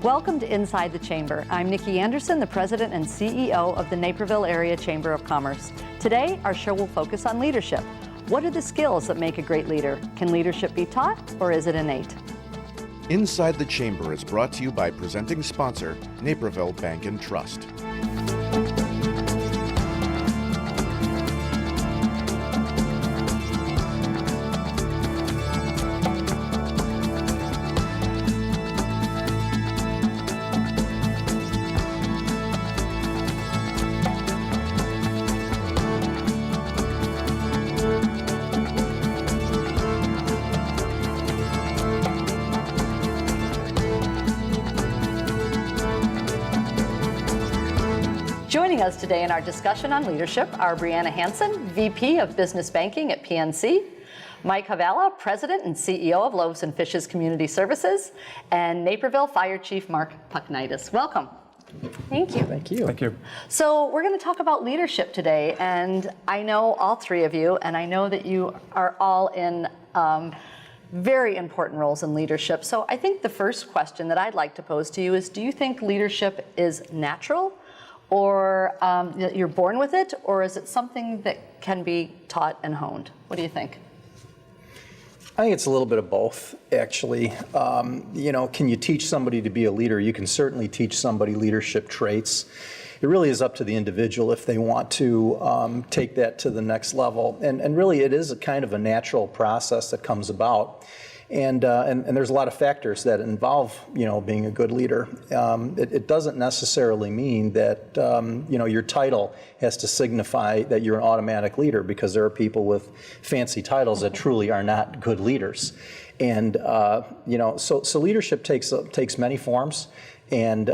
Welcome to Inside the Chamber. I'm Nikki Anderson, the President and CEO of the Naperville Area Chamber of Commerce. Today, our show will focus on leadership. What are the skills that make a great leader? Can leadership be taught, or is it innate? Inside the Chamber is brought to you by presenting sponsor, Naperville Bank and Trust. Joining us today in our discussion on leadership are Brianna Hansen, VP of Business Banking at PNC, Mike Havala, President and CEO of Loaves and Fishes Community Services, and Naperville Fire Chief Mark Pucknitis. Welcome. Thank you. Thank you. Thank you. So we're going to talk about leadership today, and I know all three of you, and I know that you are all in very important roles in leadership. So I think the first question that I'd like to pose to you is, do you think leadership is natural, or you're born with it, or is it something that can be taught and honed? What do you think? I think it's a little bit of both, actually. Can you teach somebody to be a leader? You can certainly teach somebody leadership traits. It really is up to the individual if they want to take that to the next level. And really, it is a kind of a natural process that comes about. And there's a lot of factors that involve, being a good leader. It doesn't necessarily mean that, your title has to signify that you're an automatic leader, because there are people with fancy titles that truly are not good leaders. And, so leadership takes many forms, and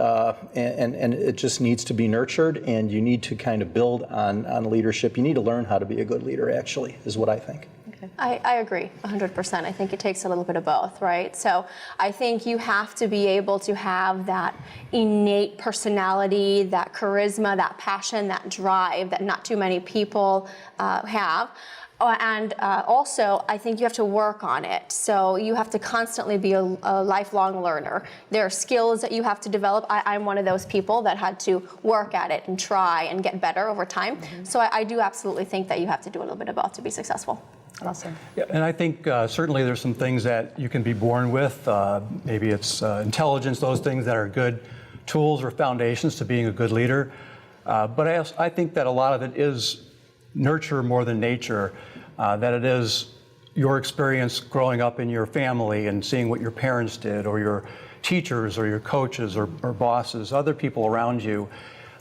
it just needs to be nurtured, and you need to kind of build on leadership. You need to learn how to be a good leader, actually, is what I think. I agree 100%. I think it takes a little bit of both, right? So I think you have to be able to have that innate personality, that charisma, that passion, that drive that not too many people have. And also, I think you have to work on it. So you have to constantly be a lifelong learner. There are skills that you have to develop. I'm one of those people that had to work at it and try and get better over time. Mm-hmm. So I do absolutely think that you have to do a little bit of both to be successful. Awesome. Yeah, and I think certainly there's some things that you can be born with. Maybe it's intelligence, those things that are good tools or foundations to being a good leader. But I think that a lot of it is nurture more than nature, that it is your experience growing up in your family and seeing what your parents did, or your teachers or your coaches or bosses, other people around you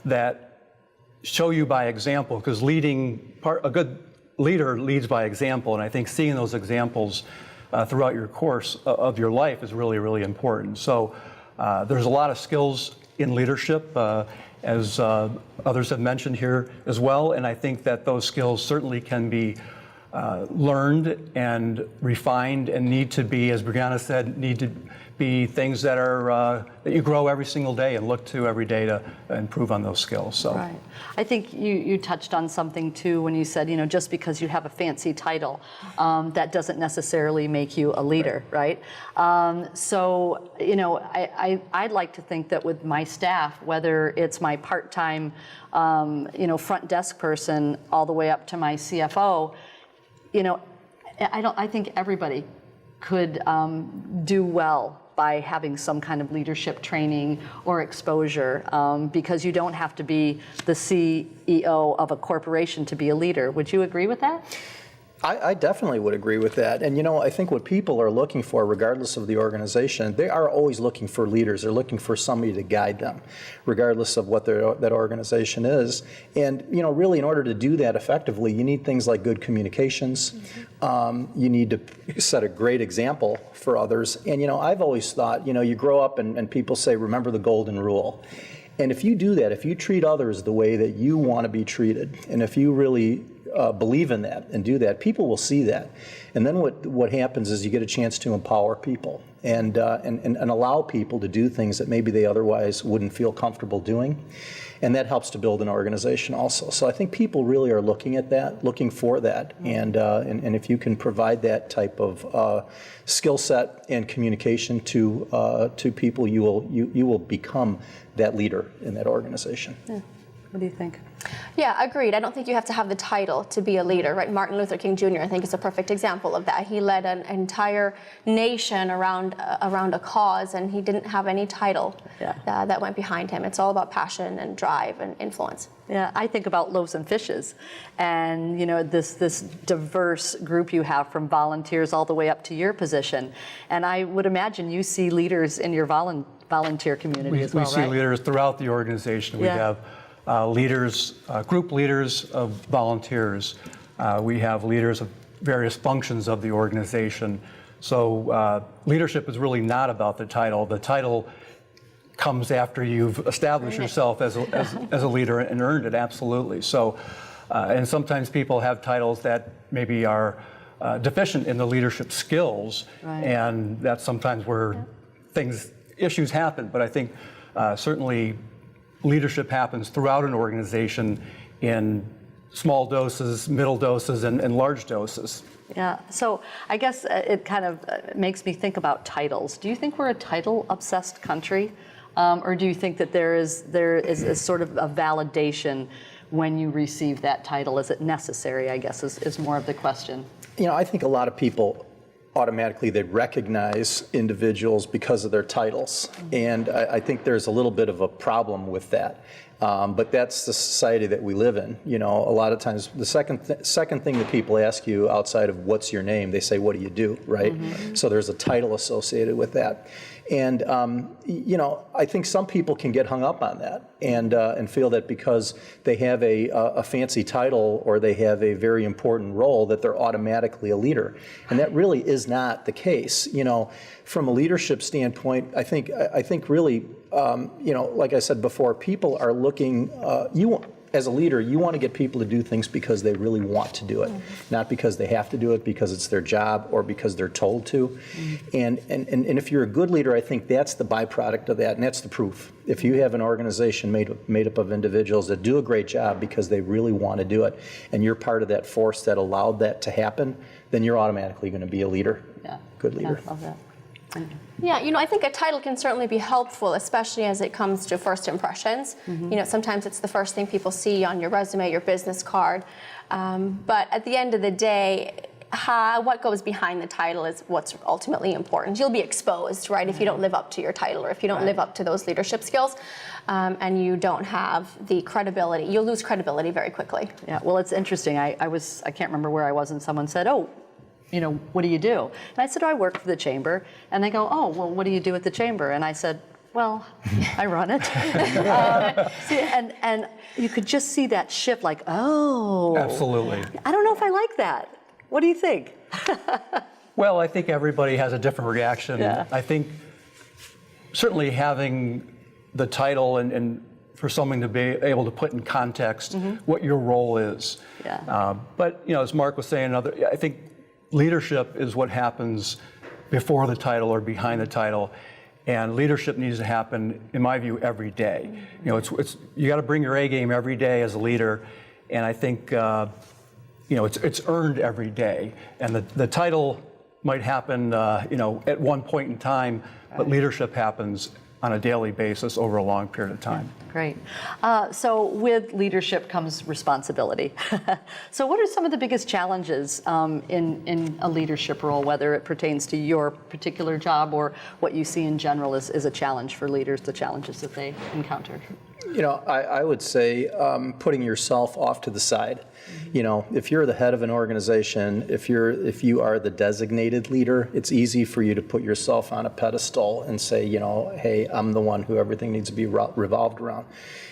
that show you by example, because a good leader leads by example, and I think seeing those examples throughout your course of your life is really, really important. So there's a lot of skills in leadership, as others have mentioned here as well, and I think that those skills certainly can be learned and refined, and need to be, as Brianna said, need to be things that are that you grow every single day and look to every day to improve on those skills. So, right. I think you touched on something too when you said, just because you have a fancy title, that doesn't necessarily make you a leader, right? So, I'd like to think that with my staff, whether it's my part-time, front desk person all the way up to my CFO, I think everybody could do well by having some kind of leadership training or exposure, because you don't have to be the CEO of a corporation to be a leader. Would you agree with that? I definitely would agree with that. And I think what people are looking for, regardless of the organization, they are always looking for leaders. They're looking for somebody to guide them, regardless of what that organization is. And really, in order to do that effectively, you need things like good communications. Mm-hmm. You need to set a great example for others. And I've always thought, you grow up and people say, remember the golden rule. And if you do that, if you treat others the way that you want to be treated, and if you really believe in that and do that, people will see that. And then what happens is you get a chance to empower people and allow people to do things that maybe they otherwise wouldn't feel comfortable doing. And that helps to build an organization also. So I think people really are looking at that, looking for that. And if you can provide that type of skill set and communication to people, you will become that leader in that organization. Yeah. What do you think? Yeah, agreed. I don't think you have to have the title to be a leader, right? Martin Luther King Jr., I think, is a perfect example of that. He led an entire nation around a cause, and he didn't have any title that went behind him. It's all about passion and drive and influence. Yeah, I think about Loaves and Fishes, and this diverse group you have, from volunteers all the way up to your position. And I would imagine you see leaders in your volunteer community as well, We see right? leaders throughout the organization. We have leaders, group leaders of volunteers. We have leaders of various functions of the organization. So leadership is really not about the title. The title comes after you've established yourself as a leader and earned it, absolutely. So, and sometimes people have titles that maybe are deficient in the leadership skills, and that's sometimes where issues happen. But I think certainly leadership happens throughout an organization in small doses, middle doses, and large doses. Yeah, so I guess it kind of makes me think about titles. Do you think we're a title-obsessed country? Or do you think that there is a sort of a validation when you receive that title? Is it necessary, I guess, is more of the question. I think a lot of people automatically they recognize individuals because of their titles. And I think there's a little bit of a problem with that. But that's the society that we live in. A lot of times the second thing that people ask you outside of what's your name, they say, what do you do, right? So there's a title associated with that. And, I think some people can get hung up on that and feel that because they have a fancy title or they have a very important role that they're automatically a leader. And that really is not the case. From a leadership standpoint, I think really, like I said before, people are looking, as a leader, you want to get people to do things because they really want to do it, not because they have to do it because it's their job or because they're told to. And if you're a good leader, I think that's the byproduct of that, and that's the proof. If you have an organization made up of individuals that do a great job because they really want to do it, and you're part of that force that allowed that to happen, then you're automatically going to be a leader, good leader. I love that. Yeah, I think a title can certainly be helpful, especially as it comes to first impressions. Sometimes it's the first thing people see on your resume, your business card. But at the end of the day, what goes behind the title is what's ultimately important. You'll be exposed, right, if you don't live up to your title or if you don't live up to those leadership skills and you don't have the credibility. You'll lose credibility very quickly. Yeah, well, it's interesting. I can't remember where I was, and someone said, what do you do? And I said, I work for the chamber. And they go, oh, well, what do you do at the chamber? And I said, well, I run it. And you could just see that shift, like, oh. Absolutely. I don't know if I like that. What do you think? Well, I think everybody has a different reaction. Yeah. I think certainly having the title and for someone to be able to put in context what your role is. Yeah. But as Mark was saying, I think leadership is what happens before the title or behind the title, and leadership needs to happen, in my view, every day. It's you got to bring your A game every day as a leader, and I think it's earned every day. And the title might happen at one point in time, but leadership happens on a daily basis over a long period of time. Great. So with leadership comes responsibility. So what are some of the biggest challenges in a leadership role, whether it pertains to your particular job or what you see in general is a challenge for leaders, the challenges that they encounter? I would say putting yourself off to the side. If you're the head of an organization, if you are the designated leader, it's easy for you to put yourself on a pedestal and say, hey, I'm the one who everything needs to be revolved around.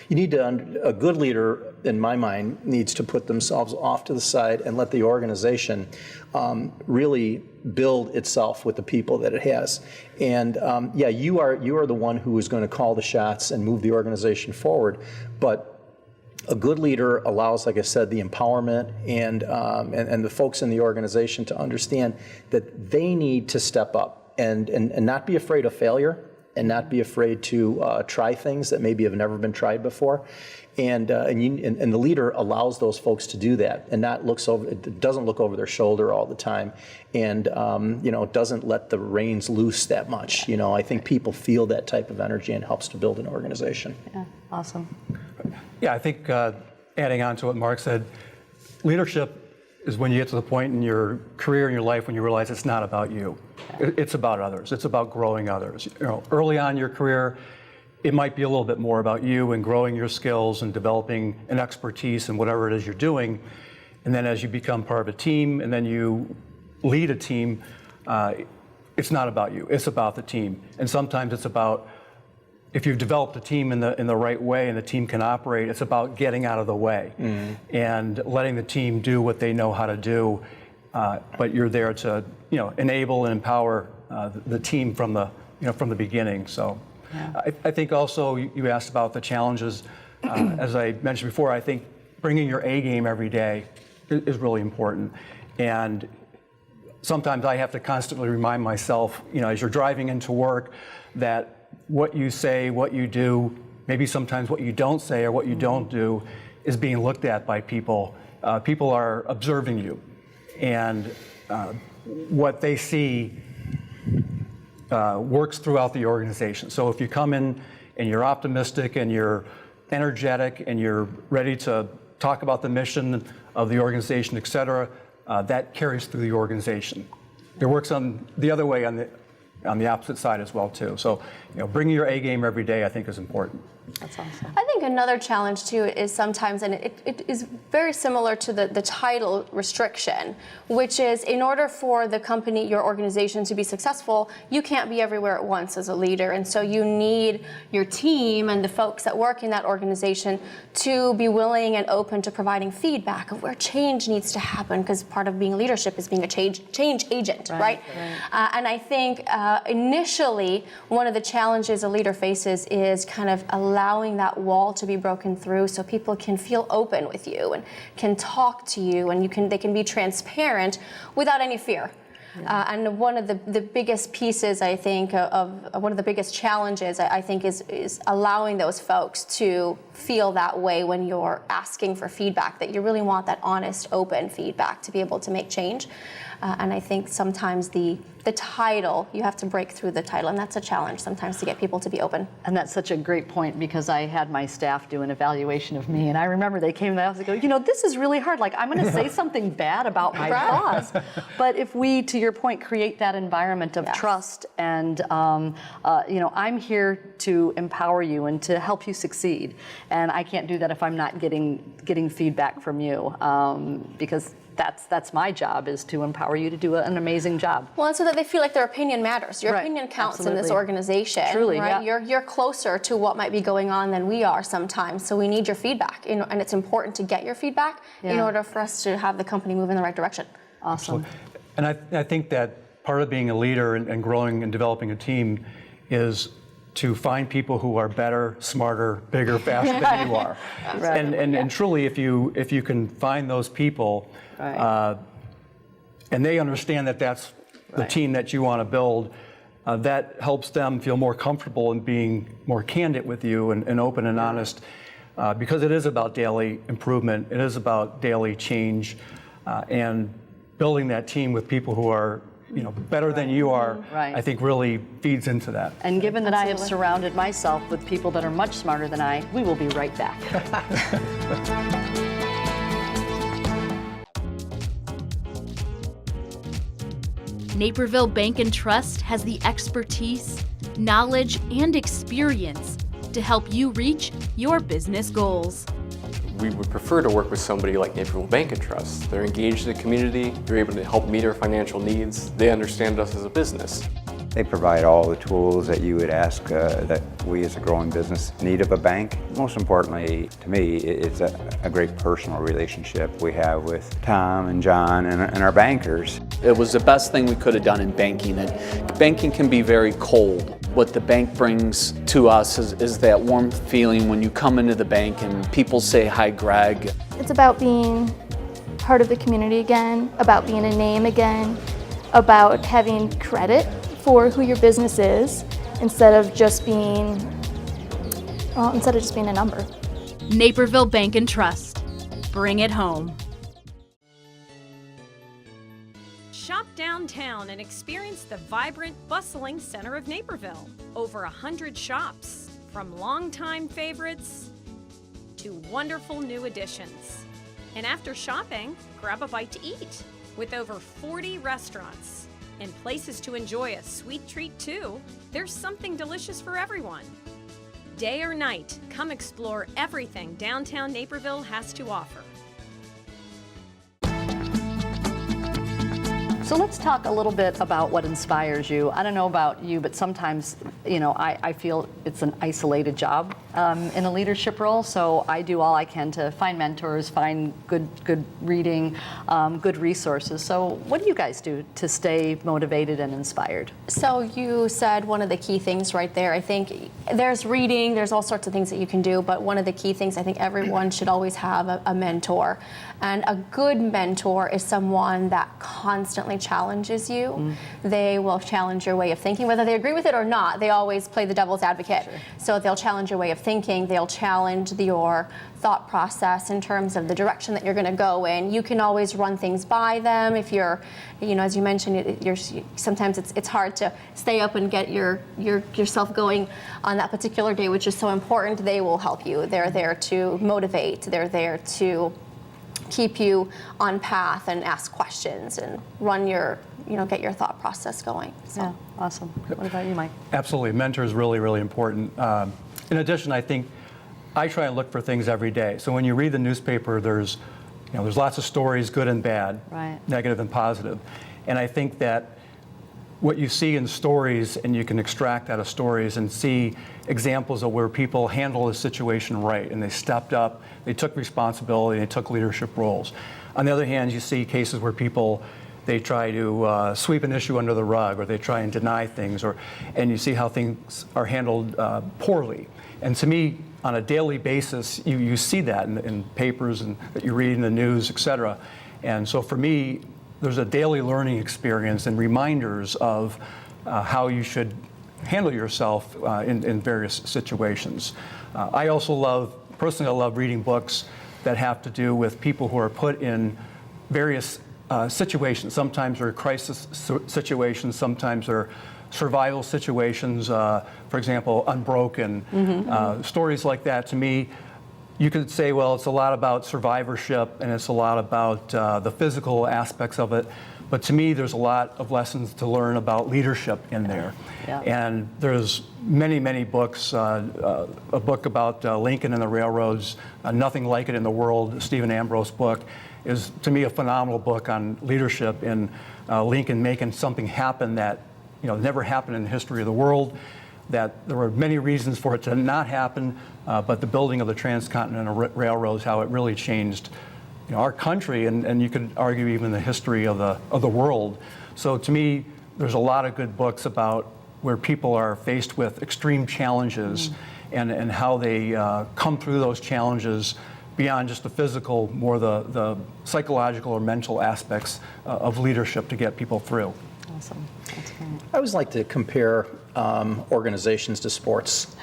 You need a good leader, in my mind, needs to put themselves off to the side and let the organization really build itself with the people that it has. And you are the one who is going to call the shots and move the organization forward, but A good leader allows, like I said, the empowerment and the folks in the organization to understand that they need to step up and not be afraid of failure and not be afraid to try things that maybe have never been tried before. And the leader allows those folks to do that and doesn't look over their shoulder all the time, and doesn't let the reins loose that much. I think people feel that type of energy and helps to build an organization. Yeah, awesome. Yeah, I think adding on to what Mark said, leadership is when you get to the point in your career and your life when you realize it's not about you. It's about others. It's about growing others. Early on in your career, it might be a little bit more about you and growing your skills and developing an expertise in whatever it is you're doing. And then as you become part of a team and then you lead a team, it's not about you. It's about the team. And sometimes it's about, if you've developed a team in the right way and the team can operate, it's about getting out of the way and letting the team do what they know how to do. But you're there to, enable and empower the team from the beginning. So, I think also you asked about the challenges. As I mentioned before, I think bringing your A game every day is really important. And sometimes I have to constantly remind myself, as you're driving into work, that what you say, what you do, maybe sometimes what you don't say or what you don't do is being looked at by people. People are observing you, and what they see works throughout the organization. So if you come in and you're optimistic and you're energetic and you're ready to talk about the mission of the organization, et cetera, that carries through the organization. It works on the other way on the opposite side as well too. So, bringing your A game every day, I think, is important. That's awesome. I think another challenge too is sometimes, and it is very similar to the title restriction, which is in order for the company, your organization to be successful, you can't be everywhere at once as a leader. And so you need your team and the folks that work in that organization to be willing and open to providing feedback of where change needs to happen, because part of being leadership is being a change agent, right? And I think initially one of the challenges a leader faces is kind of allowing that wall to be broken through so people can feel open with you and can talk to you, and they can be transparent without any fear. And one of the biggest pieces, I think, of one of the biggest challenges, I think, is allowing those folks to feel that way when you're asking for feedback, that you really want that honest, open feedback to be able to make change. And I think sometimes the title, you have to break through the title, and that's a challenge sometimes to get people to be open. And that's such a great point, because I had my staff do an evaluation of me, and I remember they came to the office and go, this is really hard. Like, I'm going to say something bad about my boss. But if we, to your point, create that environment of trust and, I'm here to empower you and to help you succeed. And I can't do that if I'm not getting feedback from you, because that's my job, is to empower you to do an amazing job. Well, and so that they feel like their opinion matters. Your opinion counts in this organization. Truly, right? yeah. You're closer to what might be going on than we are sometimes. So we need your feedback, and it's important to get your feedback in order for us to have the company move in the right direction. Awesome. And I think that part of being a leader and growing and developing a team is to find people who are better, smarter, bigger, faster than you are. And truly, if you can find those people, and they understand that that's the team that you want to build, that helps them feel more comfortable in being more candid with you and open and honest, because it is about daily improvement. It is about daily change, and building that team with people who are better than you are, I think really feeds into that. And given that I have surrounded myself with people that are much smarter than I, we will be right back. Naperville Bank and Trust has the expertise, knowledge, and experience to help you reach your business goals. We would prefer to work with somebody like Naperville Bank and Trust. They're engaged in the community, they're able to help meet our financial needs, they understand us as a business. They provide all the tools that you would ask that we as a growing business need of a bank. Most importantly, to me, it's a great personal relationship we have with Tom and John and our bankers. It was the best thing we could have done in banking. And banking can be very cold. What the bank brings to us is that warm feeling when you come into the bank and people say, "Hi, Greg." It's about being part of the community again, about being a name again, about having credit for who your business is instead of just being a number. Naperville Bank and Trust. Bring it home. Shop downtown and experience the vibrant, bustling center of Naperville. Over 100 shops, from longtime favorites to wonderful new additions. And after shopping, grab a bite to eat. With over 40 restaurants and places to enjoy a sweet treat too, there's something delicious for everyone. Day or night, come explore everything downtown Naperville has to offer. So let's talk a little bit about what inspires you. I don't know about you, but sometimes, I feel it's an isolated job in a leadership role. So I do all I can to find mentors, find good reading, good resources. So what do you guys do to stay motivated and inspired? So you said one of the key things right there. I think there's reading, there's all sorts of things that you can do, but one of the key things I think everyone should always have a mentor. And a good mentor is someone that constantly challenges you. They will challenge your way of thinking, whether they agree with it or not. They always play the devil's advocate. Sure. So they'll challenge your way of thinking. They'll challenge your thought process in terms of the direction that you're going to go in. You can always run things by them. If you're, as you mentioned, sometimes it's hard to stay up and get yourself going on that particular day, which is so important. They will help you. They're there to motivate. They're there to keep you on path and ask questions and run get your thought process going. So. Yeah, awesome. What about you, Mike? Absolutely. Mentor is really, really important. In addition, I think I try and look for things every day. So when you read the newspaper, there's lots of stories, good and bad, right, negative and positive. And I think that what you see in stories, and you can extract out of stories and see examples of where people handle a situation right, and they stepped up, they took responsibility, they took leadership roles. On the other hand, you see cases where people, they try to sweep an issue under the rug, or they try and deny things, and you see how things are handled poorly. And to me, on a daily basis, you see that in papers and that you read in the news, et cetera. And so for me, there's a daily learning experience and reminders of how you should handle yourself in various situations. I also personally love reading books that have to do with people who are put in various situations. Sometimes they're crisis situations, sometimes they're survival situations. For example, Unbroken, stories like that. To me, you could say, well, it's a lot about survivorship and it's a lot about the physical aspects of it. But to me, there's a lot of lessons to learn about leadership in there. Yeah. And there's many, many books. A book about Lincoln and the railroads, Nothing Like It in the World, Stephen Ambrose book, is to me a phenomenal book on leadership in Lincoln making something happen that never happened in the history of the world, that there were many reasons for it to not happen, but the building of the transcontinental railroads, how it really changed our country, and you could argue even the history of the world. So to me, there's a lot of good books about where people are faced with extreme challenges and how they come through those challenges beyond just the physical, more the psychological or mental aspects of leadership to get people through. Awesome. That's great. I always like to compare organizations to sports,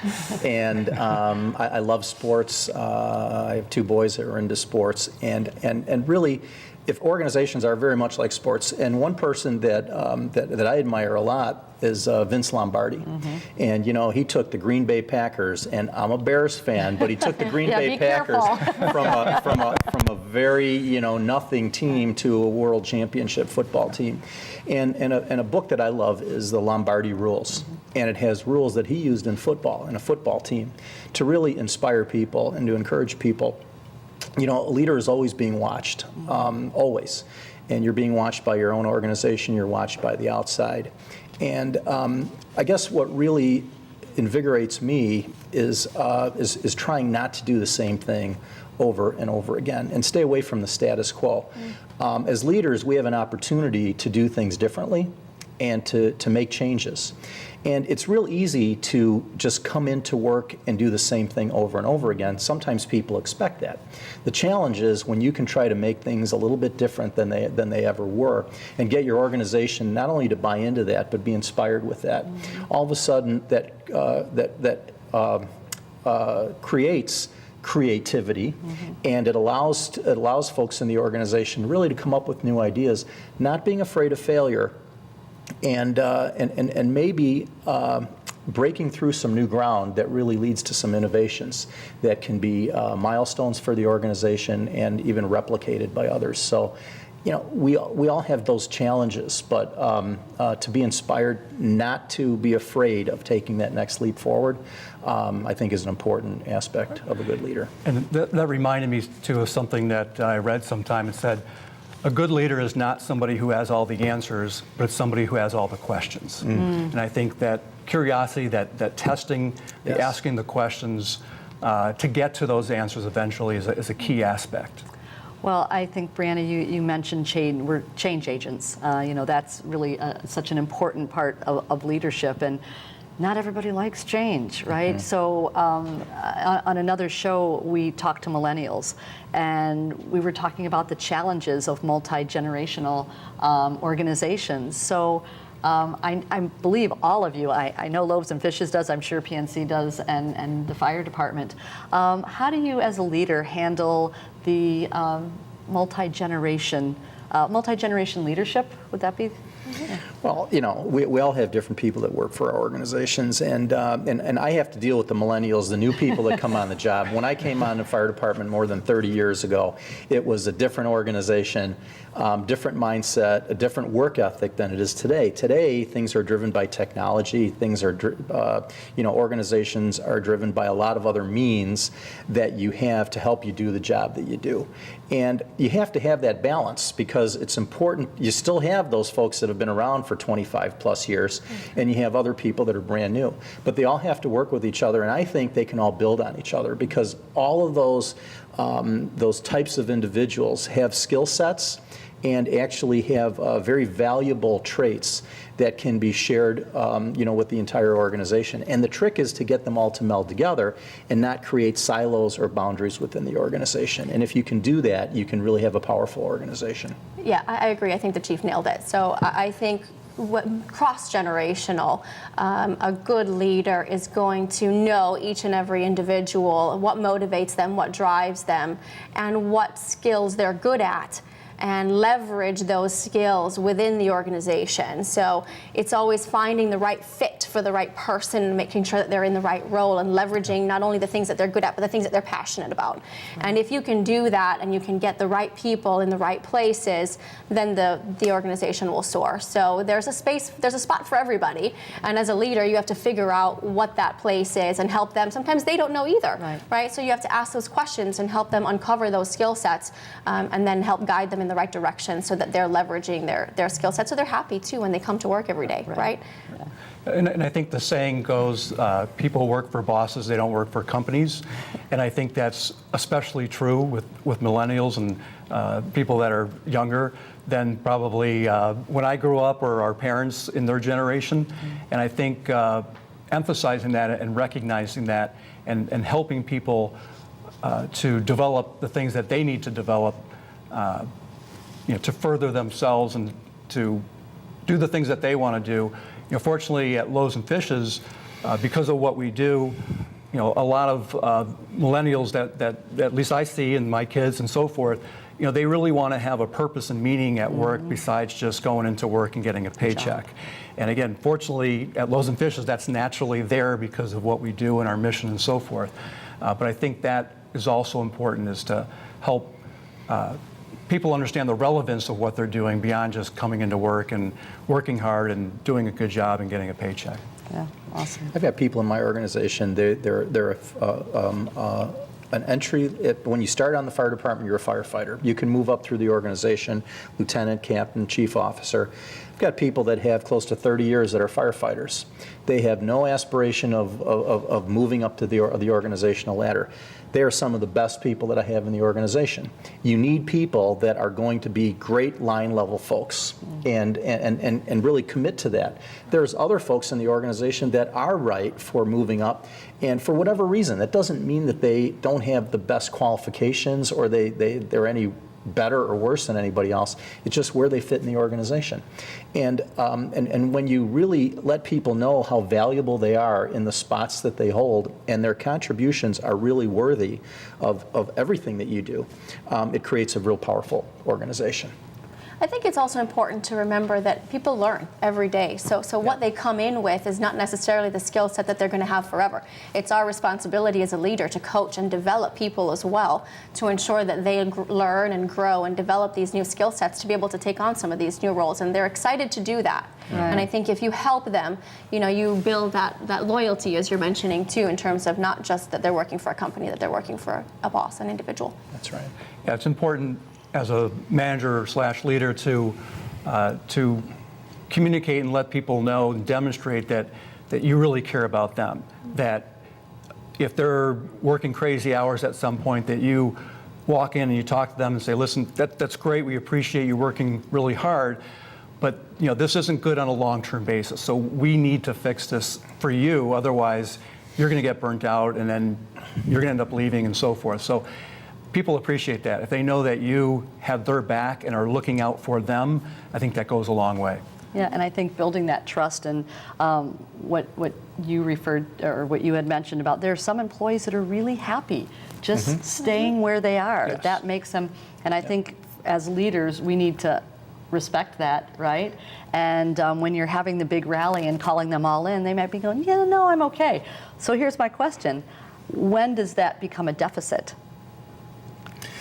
and I love sports. I have two boys that are into sports, and really, if organizations are very much like sports, and one person that I admire a lot is Vince Lombardi, and he took the Green Bay Packers, and I'm a Bears fan, but he took the Green Bay Packers from a very nothing team to a world championship football team, and a book that I love is the Lombardi Rules, and it has rules that he used in football, in a football team, to really inspire people and to encourage people. A leader is always being watched, always. And you're being watched by your own organization, you're watched by the outside. And I guess what really invigorates me is trying not to do the same thing over and over again and stay away from the status quo. As leaders, we have an opportunity to do things differently and to make changes. And it's real easy to just come into work and do the same thing over and over again. Sometimes people expect that. The challenge is when you can try to make things a little bit different than they ever were, and get your organization not only to buy into that, but be inspired with that. All of a sudden, that creates creativity, and it allows folks in the organization really to come up with new ideas, not being afraid of failure, and maybe breaking through some new ground that really leads to some innovations that can be milestones for the organization and even replicated by others. So, you know, we all have those challenges, but to be inspired, not to be afraid of taking that next leap forward, I think is an important aspect of a good leader. And that reminded me too of something that I read sometime. It said, a good leader is not somebody who has all the answers, but it's somebody who has all the questions. And I think that curiosity, that testing, the asking the questions to get to those answers eventually is a key aspect. Well, I think, Brianna, you mentioned we're change agents. You know, that's really such an important part of leadership, and not everybody likes change, right? So on another show, we talked to millennials, and we were talking about the challenges of multi-generational organizations. So I believe all of you, I know Loaves and Fishes does, I'm sure PNC does, and the fire department. How do you as a leader handle the multi-generation leadership? Would that be? Well, you know, we all have different people that work for our organizations, and I have to deal with the millennials, the new people that come on the job. When I came on the fire department more than 30 years ago, it was a different organization, different mindset, a different work ethic than it is today. Today, things are driven by technology. Things are, you know, organizations are driven by a lot of other means that you have to help you do the job that you do. And you have to have that balance, because it's important. You still have those folks that have been around for 25 plus years, and you have other people that are brand new. But they all have to work with each other, and I think they can all build on each other, because all of those types of individuals have skill sets and actually have very valuable traits that can be shared, you know, with the entire organization. And the trick is to get them all to meld together and not create silos or boundaries within the organization. And if you can do that, you can really have a powerful organization. Yeah, I agree. I think the chief nailed it. So I think cross-generational, a good leader is going to know each and every individual, what motivates them, what drives them, and what skills they're good at, and leverage those skills within the organization. So it's always finding the right fit for the right person and making sure that they're in the right role and leveraging not only the things that they're good at, but the things that they're passionate about. And if you can do that and you can get the right people in the right places, then the organization will soar. So there's a spot for everybody. And as a leader, you have to figure out what that place is and help them. Sometimes they don't know either, right? So you have to ask those questions and help them uncover those skill sets, and then help guide them in the right direction so that they're leveraging their skill set, so they're happy too when they come to work every day, right? And I think the saying goes, people work for bosses, they don't work for companies. And I think that's especially true with millennials and people that are younger than probably when I grew up, or our parents in their generation. And I think emphasizing that and recognizing that and helping people to develop the things that they need to develop, you know, to further themselves and to do the things that they want to do. You know, fortunately at Loaves and Fishes, because of what we do, you know, a lot of millennials that at least I see, and my kids and so forth, you know, they really want to have a purpose and meaning at work besides just going into work and getting a paycheck. And again, fortunately at Loaves and Fishes, that's naturally there because of what we do and our mission and so forth. But I think that is also important, is to help people understand the relevance of what they're doing beyond just coming into work and working hard and doing a good job and getting a paycheck. Yeah, awesome. I've got people in my organization, they're an entry, when you start on the fire department, you're a firefighter. You can move up through the organization, lieutenant, captain, chief officer. We've got people that have close to 30 years that are firefighters. They have no aspiration of moving up to the organizational ladder. They are some of the best people that I have in the organization. You need people that are going to be great line level folks and really commit to that. There's other folks in the organization that are right for moving up, and for whatever reason, that doesn't mean that they don't have the best qualifications or they're any better or worse than anybody else. It's just where they fit in the organization. And when you really let people know how valuable they are in the spots that they hold, and their contributions are really worthy of everything that you do, it creates a real powerful organization. I think it's also important to remember that people learn every day. So what they come in with is not necessarily the skill set that they're going to have forever. It's our responsibility as a leader to coach and develop people as well, to ensure that they learn and grow and develop these new skill sets to be able to take on some of these new roles. And they're excited to do that. Right. And I think if you help them, you build that loyalty, as you're mentioning too, in terms of not just that they're working for a company, that they're working for a boss, an individual. That's right. Yeah, it's important as a manager/leader to communicate and let people know and demonstrate that you really care about them. That if they're working crazy hours at some point, that you walk in and you talk to them and say, listen, that's great, we appreciate you working really hard, but this isn't good on a long-term basis. So we need to fix this for you, otherwise you're going to get burnt out and then you're going to end up leaving and so forth. So people appreciate that. If they know that you have their back and are looking out for them, I think that goes a long way. Yeah, and I think building that trust and what you referred, or what you had mentioned about, there are some employees that are really happy just staying where they are. Yes. That makes them, and I think as leaders we need to respect that, right? And when you're having the big rally and calling them all in, they might be going, yeah, no, I'm okay. So here's my question. When does that become a deficit?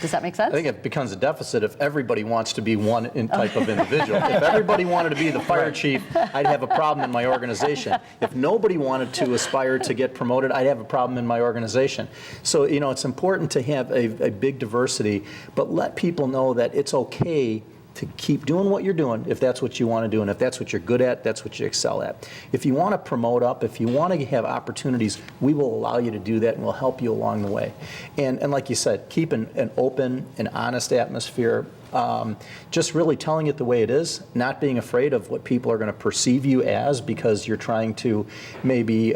Does that make sense? I think it becomes a deficit if everybody wants to be one type of individual. If everybody wanted to be the fire chief, I'd have a problem in my organization. If nobody wanted to aspire to get promoted, I'd have a problem in my organization. So, it's important to have a big diversity, but let people know that it's okay to keep doing what you're doing if that's what you want to do, and if that's what you're good at, that's what you excel at. If you want to promote up, if you want to have opportunities, we will allow you to do that and we'll help you along the way. And like you said, keep an open and honest atmosphere, just really telling it the way it is, not being afraid of what people are going to perceive you as because you're trying to maybe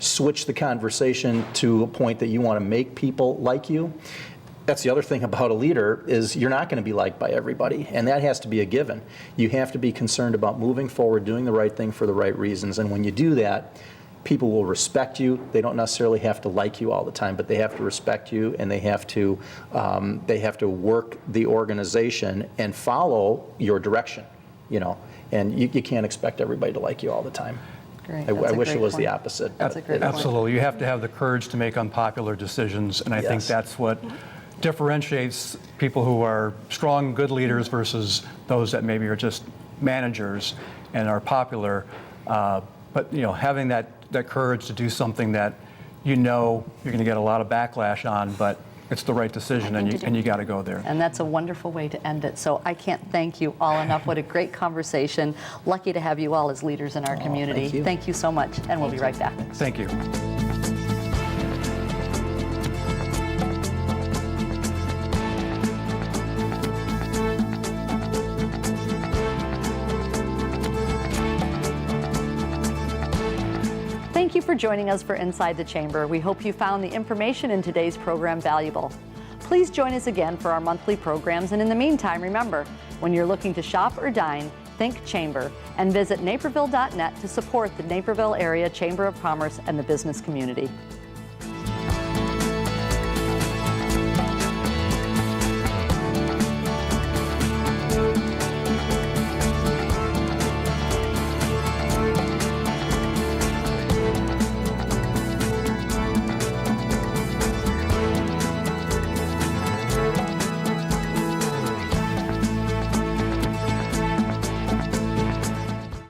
switch the conversation to a point that you want to make people like you. That's the other thing about a leader, is you're not going to be liked by everybody, and that has to be a given. You have to be concerned about moving forward, doing the right thing for the right reasons, and when you do that, people will respect you. They don't necessarily have to like you all the time, but they have to respect you, and they have to work the organization and follow your direction, and you can't expect everybody to like you all the time. Great. I wish it was the opposite. That's a great Absolutely. You have to have the courage to make unpopular decisions, and I think that's what differentiates people who are strong, good leaders versus those that maybe are just managers and are popular. But having that courage to do something that you're going to get a lot of backlash on, but it's the right decision, and you got to go there. And that's a wonderful way to end it. So I can't thank you all enough. What a great conversation. Lucky to have you all as leaders in our community. Thank you so much, and we'll be right back. Thank you. Thank you for joining us for Inside the Chamber. We hope you found the information in today's program valuable. Please join us again for our monthly programs, and in the meantime, remember, when you're looking to shop or dine, think Chamber, and visit naperville.net to support the Naperville Area Chamber of Commerce and the business community.